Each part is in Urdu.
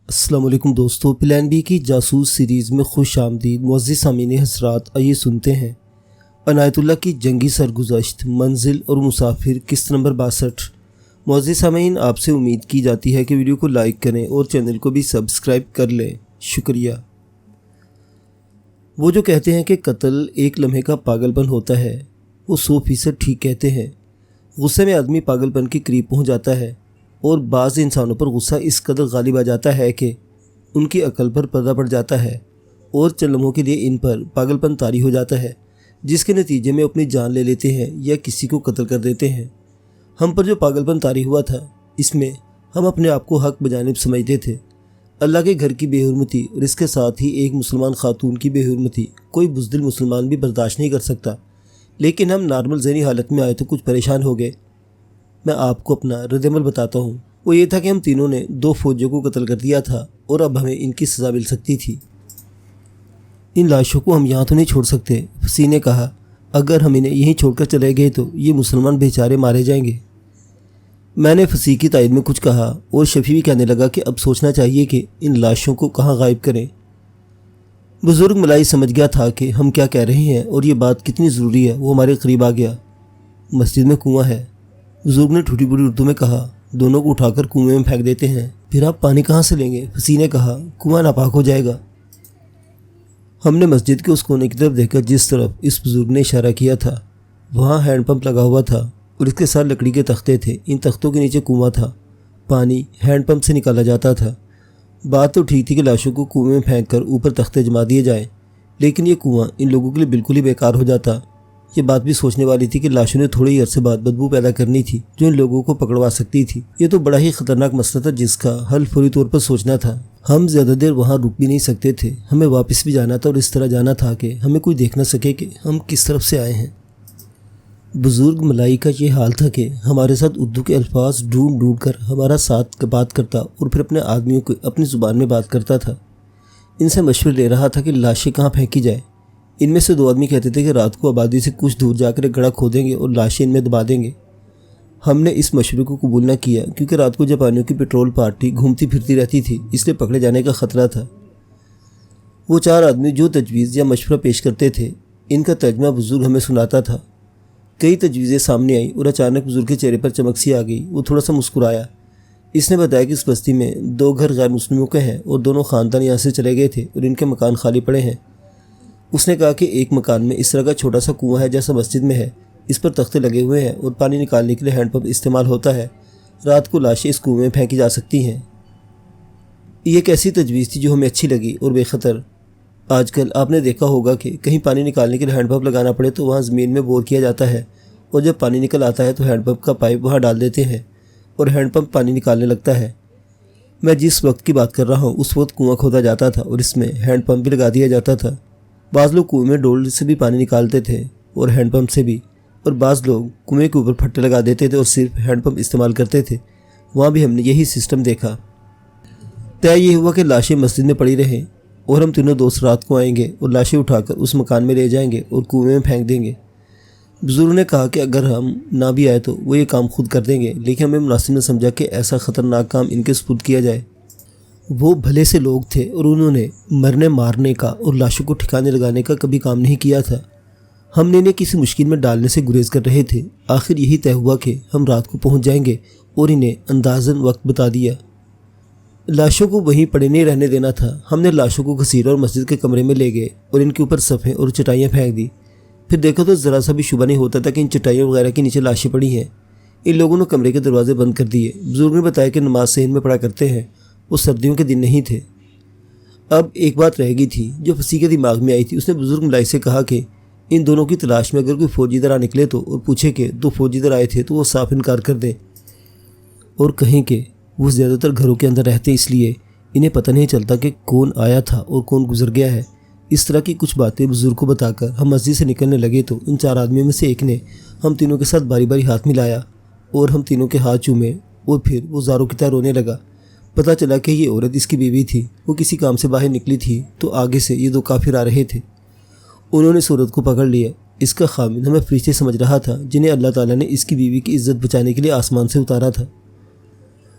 السلام علیکم دوستو، پلان بی کی جاسوس سیریز میں خوش آمدید معزز سامعین حضرات۔ آئیے سنتے ہیں عنایت اللہ کی جنگی سرگزشت، منزل اور مسافر، قسط نمبر 62۔ معزز سامعین، آپ سے امید کی جاتی ہے کہ ویڈیو کو لائک کریں اور چینل کو بھی سبسکرائب کر لیں، شکریہ۔ وہ جو کہتے ہیں کہ قتل ایک لمحے کا پاگل پن ہوتا ہے، وہ 100% ٹھیک کہتے ہیں۔ غصے میں آدمی پاگل پن کے قریب پہنچ جاتا ہے، اور بعض انسانوں پر غصہ اس قدر غالب آ جاتا ہے کہ ان کی عقل پر پردہ پڑ جاتا ہے اور چند لمحوں کے لیے ان پر پاگل پن طاری ہو جاتا ہے، جس کے نتیجے میں اپنی جان لے لیتے ہیں یا کسی کو قتل کر دیتے ہیں۔ ہم پر جو پاگل پن طاری ہوا تھا، اس میں ہم اپنے آپ کو حق بجانب سمجھتے تھے۔ اللہ کے گھر کی بے حرمتی اور اس کے ساتھ ہی ایک مسلمان خاتون کی بے حرمتی کوئی بزدل مسلمان بھی برداشت نہیں کر سکتا، لیکن ہم نارمل ذہنی حالت میں آئے تو کچھ پریشان ہو گئے۔ میں آپ کو اپنا رد عمل بتاتا ہوں۔ وہ یہ تھا کہ ہم تینوں نے 2 فوجیوں کو قتل کر دیا تھا اور اب ہمیں ان کی سزا مل سکتی تھی۔ ان لاشوں کو ہم یہاں تو نہیں چھوڑ سکتے، فصیح نے کہا۔ اگر ہم انہیں یہیں چھوڑ کر چلے گئے تو یہ مسلمان بیچارے مارے جائیں گے۔ میں نے فصیح کی تائید میں کچھ کہا اور شفیع بھی کہنے لگا کہ اب سوچنا چاہیے کہ ان لاشوں کو کہاں غائب کریں۔ بزرگ ملائی سمجھ گیا تھا کہ ہم کیا کہہ رہے ہیں اور یہ بات کتنی ضروری ہے۔ وہ ہمارے قریب آ گیا۔ مسجد میں کنواں ہے، بزرگ نے ٹھوٹی بوٹی اردو میں کہا۔ دونوں کو اٹھا کر کنویں میں پھینک دیتے ہیں۔ پھر آپ پانی کہاں سے لیں گے؟ فصیح نے کہا۔ کنواں ناپاک ہو جائے گا۔ ہم نے مسجد کے اس کونے کی طرف دیکھا جس طرف اس بزرگ نے اشارہ کیا تھا۔ وہاں ہینڈ پمپ لگا ہوا تھا اور اس کے ساتھ لکڑی کے تختے تھے۔ ان تختوں کے نیچے کنواں تھا، پانی ہینڈ پمپ سے نکالا جاتا تھا۔ بات تو ٹھیک تھی کہ لاشوں کو کنویں میں پھینک کر اوپر تختے جما دیے جائیں، لیکن یہ کنواں ان لوگوں کے لیے بالکل ہی بیکار ہو جاتا۔ یہ بات بھی سوچنے والی تھی کہ لاشوں نے تھوڑے ہی عرصے بعد بدبو پیدا کرنی تھی جو ان لوگوں کو پکڑوا سکتی تھی۔ یہ تو بڑا ہی خطرناک مسئلہ تھا جس کا حل فوری طور پر سوچنا تھا۔ ہم زیادہ دیر وہاں رک بھی نہیں سکتے تھے، ہمیں واپس بھی جانا تھا اور اس طرح جانا تھا کہ ہمیں کوئی دیکھ نہ سکے کہ ہم کس طرف سے آئے ہیں۔ بزرگ ملائی کا یہ حال تھا کہ ہمارے ساتھ اردو کے الفاظ ڈھونڈ ڈھونڈ کر ہمارا ساتھ بات کرتا اور پھر اپنے آدمیوں کو اپنی زبان میں بات کرتا تھا۔ ان سے مشورے لے رہا تھا کہ لاشیں کہاں پھینکی جائے۔ ان میں سے 2 آدمی کہتے تھے کہ رات کو آبادی سے کچھ دور جا کر ایک گڑھا کھودیں گے اور لاشیں ان میں دبا دیں گے۔ ہم نے اس مشورے کو قبول نہ کیا کیونکہ رات کو جاپانیوں کی پیٹرول پارٹی گھومتی پھرتی رہتی تھی، اس لیے پکڑے جانے کا خطرہ تھا۔ وہ 4 آدمی جو تجویز یا مشورہ پیش کرتے تھے، ان کا ترجمہ بزرگ ہمیں سناتا تھا۔ کئی تجویزیں سامنے آئیں اور اچانک بزرگ کے چہرے پر چمک سی آ گئی۔ وہ تھوڑا سا مسکرایا۔ اس نے بتایا کہ اس بستی میں 2 گھر غیر مسلموں کے ہیں اور دونوں خاندان یہاں سے چلے گئے تھے اور ان کے مکان خالی پڑے ہیں۔ اس نے کہا کہ ایک مکان میں اس طرح کا چھوٹا سا کنواں ہے جیسا مسجد میں ہے، اس پر تختے لگے ہوئے ہیں اور پانی نکالنے کے لیے ہینڈ پمپ استعمال ہوتا ہے۔ رات کو لاشیں اس کنویں میں پھینکی جا سکتی ہیں۔ یہ ایک ایسی تجویز تھی جو ہمیں اچھی لگی اور بے خطر۔ آج کل آپ نے دیکھا ہوگا کہ کہیں پانی نکالنے کے لیے ہینڈ پمپ لگانا پڑے تو وہاں زمین میں بور کیا جاتا ہے اور جب پانی نکل آتا ہے تو ہینڈ پمپ کا پائپ وہاں ڈال دیتے ہیں اور ہینڈ پمپ پانی نکالنے لگتا ہے۔ میں جس وقت کی بات کر رہا ہوں اس وقت کنواں کھودا جاتا تھا اور اس میں ہینڈ پمپ بھی لگا دیا جاتا تھا۔ بعض لوگ کنویں میں ڈول سے بھی پانی نکالتے تھے اور ہینڈ پمپ سے بھی، اور بعض لوگ کنویں کے اوپر پھٹے لگا دیتے تھے اور صرف ہینڈ پمپ استعمال کرتے تھے۔ وہاں بھی ہم نے یہی سسٹم دیکھا۔ طے یہ ہوا کہ لاشیں مسجد میں پڑی رہیں اور ہم تینوں دوست رات کو آئیں گے اور لاشیں اٹھا کر اس مکان میں لے جائیں گے اور کنویں میں پھینک دیں گے۔ بزرگ نے کہا کہ اگر ہم نہ بھی آئے تو وہ یہ کام خود کر دیں گے، لیکن ہمیں مناسب نہ سمجھا کہ ایسا خطرناک کام ان کے سپرد کیا جائے۔ وہ بھلے سے لوگ تھے اور انہوں نے مرنے مارنے کا اور لاشوں کو ٹھکانے لگانے کا کبھی کام نہیں کیا تھا۔ ہم نے انہیں کسی مشکل میں ڈالنے سے گریز کر رہے تھے۔ آخر یہی طے ہوا کہ ہم رات کو پہنچ جائیں گے اور انہیں اندازاً وقت بتا دیا۔ لاشوں کو وہیں پڑے نہیں رہنے دینا تھا۔ ہم نے لاشوں کو گھسیٹا اور مسجد کے کمرے میں لے گئے اور ان کے اوپر صفیں اور چٹائیاں پھینک دی۔ پھر دیکھو تو ذرا سا بھی شبہ نہیں ہوتا تھا کہ ان چٹائیوں وغیرہ کے نیچے لاشیں پڑی ہیں۔ ان لوگوں نے کمرے کے دروازے بند کر دیے۔ بزرگ نے بتایا کہ نماز صحن میں پڑھا کرتے ہیں، وہ سردیوں کے دن نہیں تھے۔ اب ایک بات رہ گئی تھی جو فصیح کے دماغ میں آئی تھی۔ اس نے بزرگ ملائی سے کہا کہ ان دونوں کی تلاش میں اگر کوئی فوجی ادھر آ نکلے تو اور پوچھے کہ 2 فوجی ادھر آئے تھے تو وہ صاف انکار کر دیں اور کہیں کہ وہ زیادہ تر گھروں کے اندر رہتے اس لیے انہیں پتہ نہیں چلتا کہ کون آیا تھا اور کون گزر گیا ہے۔ اس طرح کی کچھ باتیں بزرگ کو بتا کر ہم مسجد سے نکلنے لگے تو ان 4 آدمیوں میں سے ایک نے ہم تینوں کے ساتھ باری باری ہاتھ ملایا اور ہم تینوں کے ہاتھ چومے اور پھر وہ زاروں کی طرح رونے لگا۔ پتہ چلا کہ یہ عورت اس کی بیوی تھی۔ وہ کسی کام سے باہر نکلی تھی تو آگے سے یہ دو کافر آ رہے تھے۔ انہوں نے اس عورت کو پکڑ لیا۔ اس کا خامند ہمیں فرشتے سمجھ رہا تھا جنہیں اللہ تعالیٰ نے اس کی بیوی کی عزت بچانے کے لیے آسمان سے اتارا تھا۔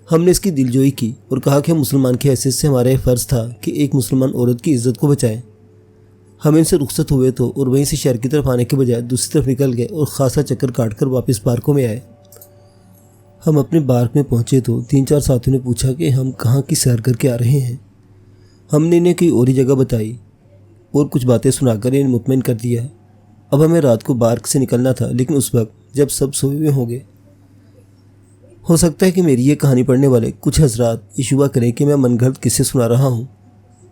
ہم نے اس کی دلجوئی کی اور کہا کہ ہم مسلمان کی حیثیت سے ہمارا یہ فرض تھا کہ ایک مسلمان عورت کی عزت کو بچائیں۔ ہم ان سے رخصت ہوئے تو اور وہیں سے شہر کی طرف آنے کے بجائے دوسری طرف نکل گئے اور خاصا چکر کاٹ کر واپس پارکوں میں آئے۔ ہم اپنے پارک میں پہنچے تو 3-4 ساتھیوں نے پوچھا کہ ہم کہاں کی سیر کر کے آ رہے ہیں۔ ہم نے انہیں کوئی اور ہی جگہ بتائی اور کچھ باتیں سنا کر انہیں مطمئن کر دیا۔ اب ہمیں رات کو پارک سے نکلنا تھا، لیکن اس وقت جب سب سوئے ہوئے ہوں گے۔ ہو سکتا ہے کہ میری یہ کہانی پڑھنے والے کچھ حضرات یہ شبہ کریں کہ میں من گھڑت قصے سنا رہا ہوں۔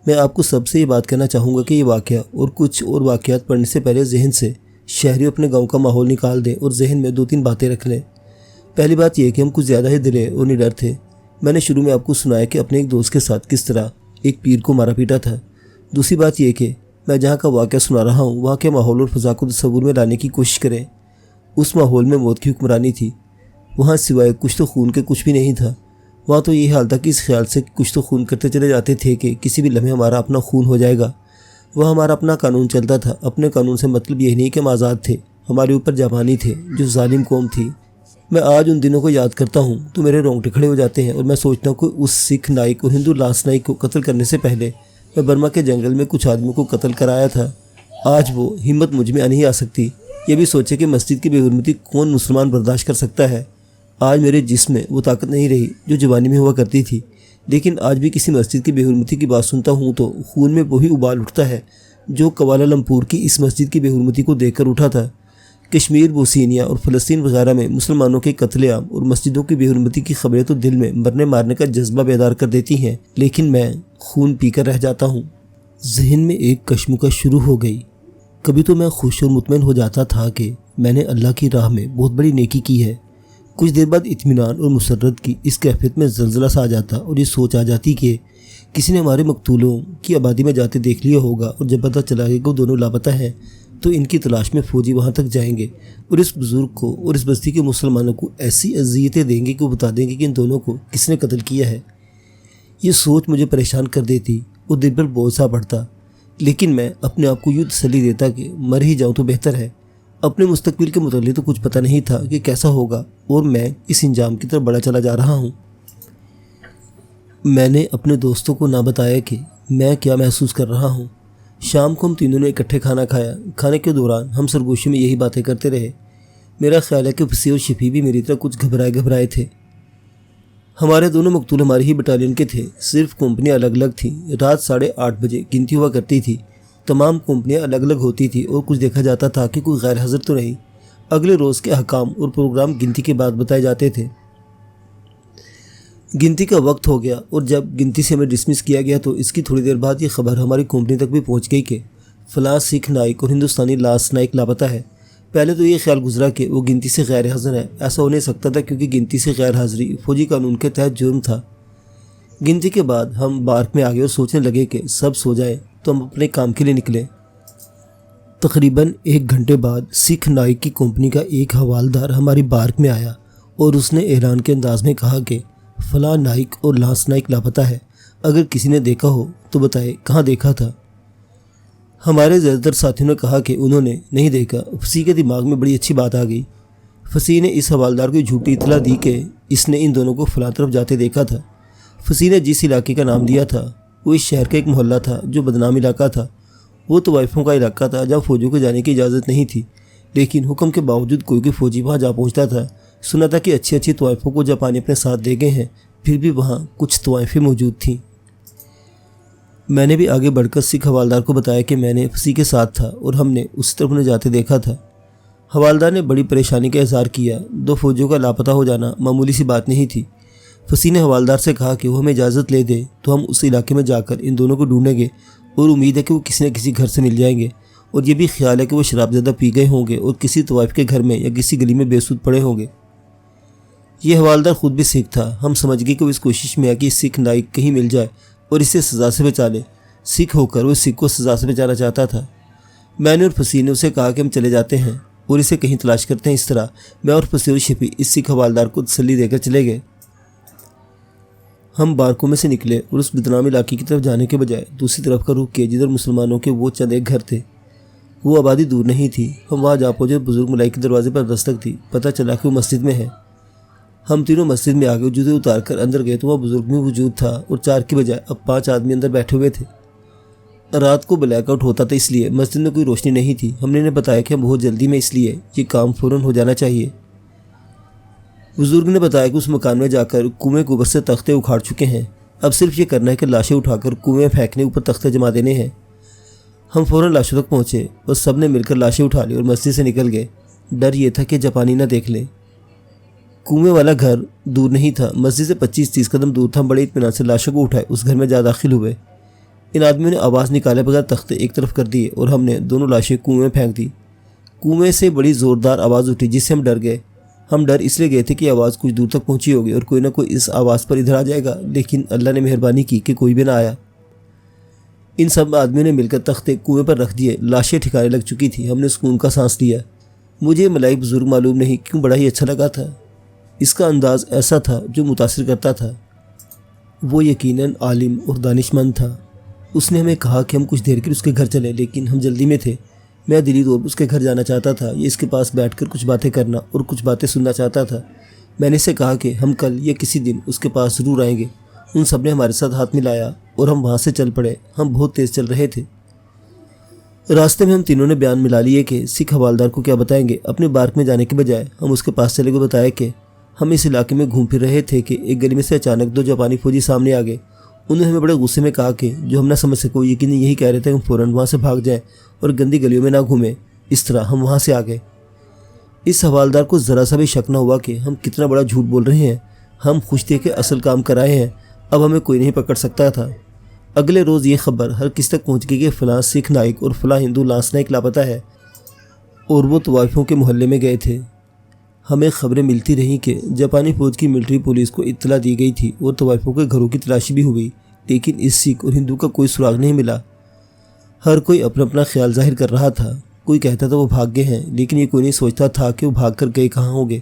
میں آپ کو سب سے یہ بات کہنا چاہوں گا کہ یہ واقعہ اور کچھ اور واقعات پڑھنے سے پہلے ذہن سے شہریوں اپنے گاؤں کا ماحول نکال دیں اور ذہن میں 2-3 باتیں رکھ لیں۔ پہلی بات یہ کہ ہم کچھ زیادہ ہی دلیر اور نڈر تھے۔ میں نے شروع میں آپ کو سنایا کہ اپنے ایک دوست کے ساتھ کس طرح ایک پیر کو مارا پیٹا تھا۔ دوسری بات یہ کہ میں جہاں کا واقعہ سنا رہا ہوں وہاں کے ماحول اور فضا کو تصور میں لانے کی کوشش کریں۔ اس ماحول میں موت کی حکمرانی تھی۔ وہاں سوائے کچھ تو خون کے کچھ بھی نہیں تھا۔ وہاں تو یہ حال تھا کہ اس خیال سے کچھ تو خون کرتے چلے جاتے تھے کہ کسی بھی لمحے ہمارا اپنا خون ہو جائے گا۔ وہاں ہمارا اپنا قانون چلتا تھا۔ اپنے قانون سے مطلب یہ نہیں کہ ہم آزاد تھے، ہمارے اوپر جاپانی تھے جو ظالم قوم تھی۔ میں آج ان دنوں کو یاد کرتا ہوں تو میرے رونگٹے کھڑے ہو جاتے ہیں اور میں سوچتا ہوں کہ اس سکھ نائک اور ہندو لاس نائک کو قتل کرنے سے پہلے میں برما کے جنگل میں کچھ آدمیوں کو قتل کرایا تھا۔ آج وہ ہمت مجھ میں نہیں آ سکتی۔ یہ بھی سوچے کہ مسجد کی بے حرمتی کون مسلمان برداشت کر سکتا ہے۔ آج میرے جسم میں وہ طاقت نہیں رہی جو جوانی میں ہوا کرتی تھی، لیکن آج بھی کسی مسجد کی بے حرمتی کی بات سنتا ہوں تو خون میں وہی ابال اٹھتا ہے جو کوالالمپور کی اس مسجد کی بے حرمتی کو دیکھ کر اٹھا تھا۔ کشمیر، بوسینیا اور فلسطین وغیرہ میں مسلمانوں کے قتل عام اور مسجدوں کی بے حرمتی کی خبریں تو دل میں مرنے مارنے کا جذبہ بیدار کر دیتی ہیں، لیکن میں خون پی کر رہ جاتا ہوں۔ ذہن میں ایک کشمکش شروع ہو گئی۔ کبھی تو میں خوش اور مطمئن ہو جاتا تھا کہ میں نے اللہ کی راہ میں بہت بڑی نیکی کی ہے۔ کچھ دیر بعد اطمینان اور مسرت کی اس کیفیت میں زلزلہ سا آ جاتا اور یہ سوچ آ جاتی کہ کسی نے ہمارے مقتولوں کی آبادی میں جاتے دیکھ لیا ہوگا اور جب پتہ چلا کہ وہ دونوں لاپتہ ہیں تو ان کی تلاش میں فوجی وہاں تک جائیں گے اور اس بزرگ کو اور اس بستی کے مسلمانوں کو ایسی اذیتیں دیں گے کہ وہ بتا دیں گے کہ ان دونوں کو کس نے قتل کیا ہے۔ یہ سوچ مجھے پریشان کر دیتی اور دل پر بوجھ سا پڑتا، لیکن میں اپنے آپ کو یوں تسلی دیتا کہ مر ہی جاؤں تو بہتر ہے۔ اپنے مستقبل کے متعلق تو کچھ پتہ نہیں تھا کہ کیسا ہوگا اور میں اس انجام کی طرف بڑا چلا جا رہا ہوں۔ میں نے اپنے دوستوں کو نہ بتایا کہ میں کیا محسوس کر رہا ہوں۔ شام کو ہم تینوں نے اکٹھے کھانا کھایا۔ کھانے کے دوران ہم سرگوشی میں یہی باتیں کرتے رہے۔ میرا خیال ہے کہ فصیح اور شفیع بھی میری طرح کچھ گھبرائے تھے۔ ہمارے دونوں مقتول ہماری ہی بٹالین کے تھے، صرف کمپنیاں الگ الگ تھیں۔ رات 8:30 بجے گنتی ہوا کرتی تھی۔ تمام کمپنیاں الگ الگ ہوتی تھی اور کچھ دیکھا جاتا تھا کہ کوئی غیر حاضر تو نہیں۔ اگلے روز کے احکام اور پروگرام گنتی کے بعد بتائے جاتے تھے۔ گنتی کا وقت ہو گیا اور جب گنتی سے ہمیں ڈسمس کیا گیا تو اس کی تھوڑی دیر بعد یہ خبر ہماری کمپنی تک بھی پہنچ گئی کہ فلاں سکھ نائک اور ہندوستانی لاس نائک لاپتہ ہے۔ پہلے تو یہ خیال گزرا کہ وہ گنتی سے غیر حاضر ہے۔ ایسا ہو نہیں سکتا تھا کیونکہ گنتی سے غیر حاضری فوجی قانون کے تحت جرم تھا۔ گنتی کے بعد ہم پارک میں آگے اور سوچنے لگے کہ سب سو جائیں تو ہم اپنے کام کے لیے نکلے۔ تقریباً 1 گھنٹے بعد سکھ نائک کی کمپنی کا ایک حوالدار ہماری پارک میں آیا اور اس نے اعلان کے انداز میں کہا کہ فلاں نائک اور لاس نائک لاپتہ ہے، اگر کسی نے دیکھا ہو تو بتائے کہاں دیکھا تھا۔ ہمارے زیادہ تر ساتھیوں نے کہا کہ انہوں نے نہیں دیکھا۔ فصیح کے دماغ میں بڑی اچھی بات آ گئی۔ فصیح نے اس حوالدار کو جھوٹی اطلاع دی کہ اس نے ان دونوں کو فلاں طرف جاتے دیکھا تھا۔ فصیح نے جس علاقے کا نام دیا تھا وہ اس شہر کا ایک محلہ تھا جو بدنام علاقہ تھا۔ وہ طوائفوں کا علاقہ تھا جہاں فوجیوں کو جانے کی اجازت نہیں تھی، لیکن حکم کے باوجود کوئی فوجی وہاں جا پہنچتا تھا۔ سنا تھا کہ اچھی طوائفوں کو جاپانی اپنے ساتھ لے گئے ہیں، پھر بھی وہاں کچھ طوائفیں موجود تھیں۔ میں نے بھی آگے بڑھ کر سکھ حوالدار کو بتایا کہ میں نے فصیح کے ساتھ تھا اور ہم نے اس طرف انہیں جاتے دیکھا تھا۔ حوالدار نے بڑی پریشانی کا اظہار کیا۔ 2 فوجیوں کا لاپتہ ہو جانا معمولی سی بات نہیں تھی۔ فصیح نے حوالدار سے کہا کہ وہ ہمیں اجازت لے دے تو ہم اس علاقے میں جا کر ان دونوں کو ڈھونڈیں گے اور امید ہے کہ وہ کسی نہ کسی گھر سے مل جائیں گے، اور یہ بھی خیال ہے کہ وہ شراب زیادہ پی گئے ہوں گے اور کسی طوائف کے گھر میں یا کسی گلی میں بے سود پڑے ہوں گے۔ یہ حوالدار خود بھی سکھ تھا۔ ہم سمجھ گئے کہ وہ اس کوشش میں ہے کہ سکھ نائک کہیں مل جائے اور اسے سزا سے بچا لے۔ سکھ ہو کر وہ سکھ کو سزا سے بچانا چاہتا تھا۔ میں نے اور فصیح نے اسے کہا کہ ہم چلے جاتے ہیں اور اسے کہیں تلاش کرتے ہیں۔ اس طرح میں اور فصیح اور شفیع اس سکھ حوالدار کو تسلی دے کر چلے گئے۔ ہم بارکوں میں سے نکلے اور اس بدنام علاقے کی طرف جانے کے بجائے دوسری طرف کا رخ کیا جدھر مسلمانوں کے وہ چند ایک گھر تھے۔ وہ آبادی دور نہیں تھی۔ ہم وہاں جا پہنچے، بزرگ ملائی کے دروازے پر دستک تھی۔ پتہ چلا کہ وہ مسجد میں ہے۔ ہم تینوں مسجد میں آگے جوتے اتار کر اندر گئے تو وہاں بزرگ میں وجود تھا اور 4 کی بجائے اب 5 آدمی اندر بیٹھے ہوئے تھے۔ رات کو بلیک آؤٹ ہوتا تھا، اس لیے مسجد میں کوئی روشنی نہیں تھی۔ ہم نے انہیں بتایا کہ ہم بہت جلدی میں، اس لیے یہ کام فوراً ہو جانا چاہیے۔ بزرگ نے بتایا کہ اس مکان میں جا کر کنویں کے اوپر سے تختے اکھاڑ چکے ہیں، اب صرف یہ کرنا ہے کہ لاشیں اٹھا کر کنویں میں پھینکنے، اوپر تختے جما دینے ہیں۔ ہم فوراً لاشوں تک پہنچے اور سب نے مل کر لاشیں اٹھا لی اور مسجد سے نکل گئے۔ ڈر یہ تھا کہ جاپانی نہ دیکھ لیں۔ کنویں والا گھر دور نہیں تھا، مسجد سے 25-30 قدم دور تھا۔ ہم بڑے اطمینان سے لاشوں کو اٹھائے اس گھر میں جا داخل ہوئے۔ ان آدمیوں نے آواز نکالے بغیر تختے ایک طرف کر دیے اور ہم نے دونوں لاشیں کنویں میں پھینک دی۔ کنویں سے بڑی زوردار آواز اٹھی جس سے ہم ڈر گئے۔ ہم ڈر اس لیے گئے تھے کہ آواز کچھ دور تک پہنچی ہوگی اور کوئی نہ کوئی اس آواز پر ادھر آ جائے گا، لیکن اللہ نے مہربانی کی کہ کوئی بھی نہ آیا۔ ان سب آدمیوں نے مل کر تختے کنویں پر رکھ دیے۔ لاشیں ٹھکانے لگ چکی تھی۔ ہم نے سکون کا سانس لیا۔ مجھے ملائی بزرگ معلوم نہیں کیوں بڑا ہی اچھا لگا تھا۔ اس کا انداز ایسا تھا جو متاثر کرتا تھا۔ وہ یقیناً عالم اور دانش مند تھا۔ اس نے ہمیں کہا کہ ہم کچھ دیر کے لیے اس کے گھر چلیں، لیکن ہم جلدی میں تھے۔ میں دلی طور پر اس کے گھر جانا چاہتا تھا، یہ اس کے پاس بیٹھ کر کچھ باتیں کرنا اور کچھ باتیں سننا چاہتا تھا۔ میں نے اسے کہا کہ ہم کل یا کسی دن اس کے پاس ضرور آئیں گے۔ ان سب نے ہمارے ساتھ ہاتھ ملایا اور ہم وہاں سے چل پڑے۔ ہم بہت تیز چل رہے تھے۔ راستے میں ہم تینوں نے بیان ملا لیے کہ سکھ حوالدار کو کیا بتائیں گے۔ اپنے بارک میں جانے کے بجائے ہم اس کے پاس چلے گئے۔ بتایا کہ ہم اس علاقے میں گھوم پھر رہے تھے کہ ایک گلی میں سے اچانک 2 جاپانی فوجی سامنے آ گئے۔ انہوں نے ہمیں بڑے غصے میں کہا کہ جو ہم نہ سمجھ سکے، وہ یقیناً یہی کہہ رہے تھے کہ ہم فوراً وہاں سے بھاگ جائیں اور گندی گلیوں میں نہ گھومیں۔ اس طرح ہم وہاں سے آ گئے۔ اس حوالدار کو ذرا سا بھی شک نہ ہوا کہ ہم کتنا بڑا جھوٹ بول رہے ہیں۔ ہم خوش تھے کہ اصل کام کرائے ہیں، اب ہمیں کوئی نہیں پکڑ سکتا تھا۔ اگلے روز یہ خبر ہر کس تک پہنچ گئی کہ فلاں سکھ نائک اور فلاں ہندو لانس نائک لاپتہ ہے اور وہ طوائفوں کے محلے میں گئے تھے۔ ہمیں خبریں ملتی رہیں کہ جاپانی فوج کی ملٹری پولیس کو اطلاع دی گئی تھی اور طوائفوں کے گھروں کی تلاشی بھی ہوئی، لیکن اس سکھ اور ہندو کا کوئی سراغ نہیں ملا۔ ہر کوئی اپنا اپنا خیال ظاہر کر رہا تھا۔ کوئی کہتا تھا وہ بھاگ گئے ہیں، لیکن یہ کوئی نہیں سوچتا تھا کہ وہ بھاگ کر گئے کہاں ہوں گے۔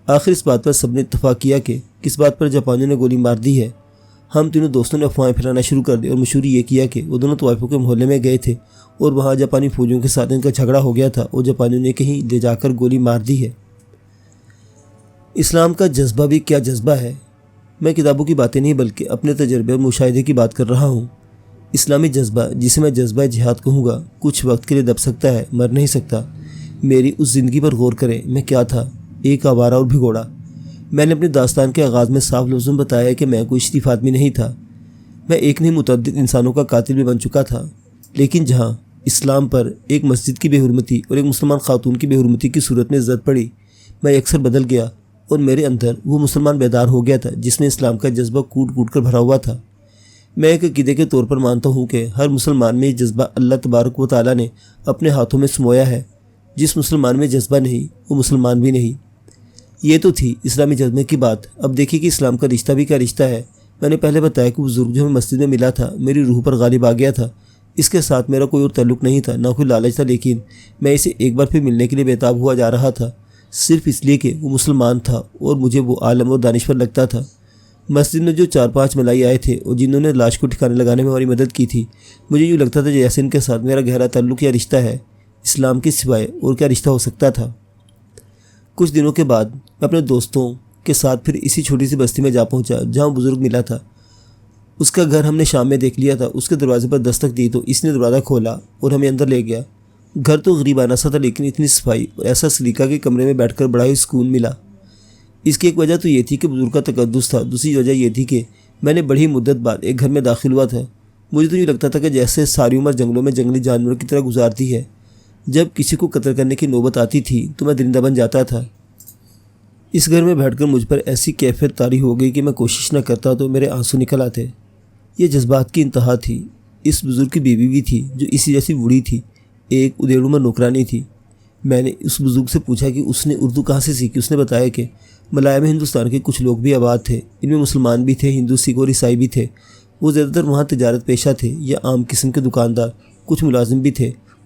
آخر اس بات پر سب نے اتفاق کیا کہ کس بات پر جاپانیوں نے گولی مار دی ہے۔ ہم تینوں دوستوں نے افواہیں پھیلانا شروع کر دی اور مشہور یہ کیا کہ وہ دونوں طوائفوں کے محلے میں گئے تھے اور وہاں جاپانی فوجیوں کے ساتھ ان کا جھگڑا ہو گیا تھا اور جاپانیوں نے کہیں لے جا کر گولی مار دی ہے۔ اسلام کا جذبہ بھی کیا جذبہ ہے۔ میں کتابوں کی باتیں نہیں بلکہ اپنے تجربے اور مشاہدے کی بات کر رہا ہوں۔ اسلامی جذبہ، جسے میں جذبہ جہاد کہوں گا، کچھ وقت کے لیے دب سکتا ہے، مر نہیں سکتا۔ میری اس زندگی پر غور کریں۔ میں کیا تھا؟ ایک آوارہ اور بھگوڑا۔ میں نے اپنی داستان کے آغاز میں صاف لفظوں میں بتایا کہ میں کوئی شریف آدمی نہیں تھا۔ میں ایک نہیں متعدد انسانوں کا قاتل بھی بن چکا تھا، لیکن جہاں اسلام پر ایک مسجد کی بے حرمتی اور ایک مسلمان خاتون کی بے حرمتی کی صورت میں زد پڑی، میں اکثر بدل گیا اور میرے اندر وہ مسلمان بیدار ہو گیا تھا جس میں اسلام کا جذبہ کوٹ کوٹ کر بھرا ہوا تھا۔ میں ایک عقیدے کے طور پر مانتا ہوں کہ ہر مسلمان میں یہ جذبہ اللہ تبارک و تعالیٰ نے اپنے ہاتھوں میں سمویا ہے۔ جس مسلمان میں جذبہ نہیں وہ مسلمان بھی نہیں۔ یہ تو تھی اسلامی جذبے کی بات۔ اب دیکھیے کہ اسلام کا رشتہ بھی کیا رشتہ ہے۔ میں نے پہلے بتایا کہ بزرگ جو ہمیں مسجد میں ملا تھا میری روح پر غالب آ گیا تھا۔ اس کے ساتھ میرا کوئی اور تعلق نہیں تھا، نہ کوئی لالچ تھا، لیکن میں اسے ایک بار پھر ملنے کے لیے بےتاب ہوا جا رہا تھا، صرف اس لیے کہ وہ مسلمان تھا اور مجھے وہ عالم اور دانشور لگتا تھا۔ مسجد میں جو 4-5 ملائی آئے تھے اور جنہوں نے لاش کو ٹھکانے لگانے میں ہماری مدد کی تھی، مجھے یوں لگتا تھا جیسے ان کے ساتھ میرا گہرا تعلق یا رشتہ ہے۔ اسلام کے سوائے اور کیا رشتہ ہو سکتا تھا۔ کچھ دنوں کے بعد میں اپنے دوستوں کے ساتھ پھر اسی چھوٹی سی بستی میں جا پہنچا جہاں بزرگ ملا تھا۔ اس کا گھر ہم نے شام میں دیکھ لیا تھا۔ اس کے دروازے پر دستک دی تو اس نے دروازہ کھولا اور ہمیں اندر لے گیا۔ گھر تو غریبانہ سا تھا، لیکن اتنی صفائی اور ایسا سلیقہ کہ کمرے میں بیٹھ کر بڑا ہی سکون ملا۔ اس کی ایک وجہ تو یہ تھی کہ بزرگ کا تقدس تھا، دوسری وجہ یہ تھی کہ میں نے بڑی مدت بعد ایک گھر میں داخل ہوا تھا۔ مجھے تو یہ لگتا تھا کہ جیسے ساری عمر جنگلوں میں جنگلی جانوروں کی طرح گزارتی ہے، جب کسی کو قتل کرنے کی نوبت آتی تھی تو میں درندہ بن جاتا تھا۔ اس گھر میں بیٹھ کر مجھ پر ایسی کیفیت طاری ہو گئی کہ میں کوشش نہ کرتا تو میرے آنسو نکل آتے۔ یہ جذبات کی انتہا تھی۔ اس بزرگ کی بیوی بھی تھی جو اسی جیسی بوڑھی تھی، ایک ادیڑ نوکرانی تھی۔ میں نے اس بزرگ سے پوچھا کہ اس نے اردو کہاں سے سیکھی۔ اس نے بتایا کہ ملایا میں ہندوستان کے کچھ لوگ بھی آباد تھے، ان میں مسلمان بھی تھے، ہندو، سکھ اور عیسائی بھی تھے۔ وہ زیادہ تر وہاں تجارت پیشہ تھے یا عام قسم کے دکاندار، کچھ ملازم بھی تھے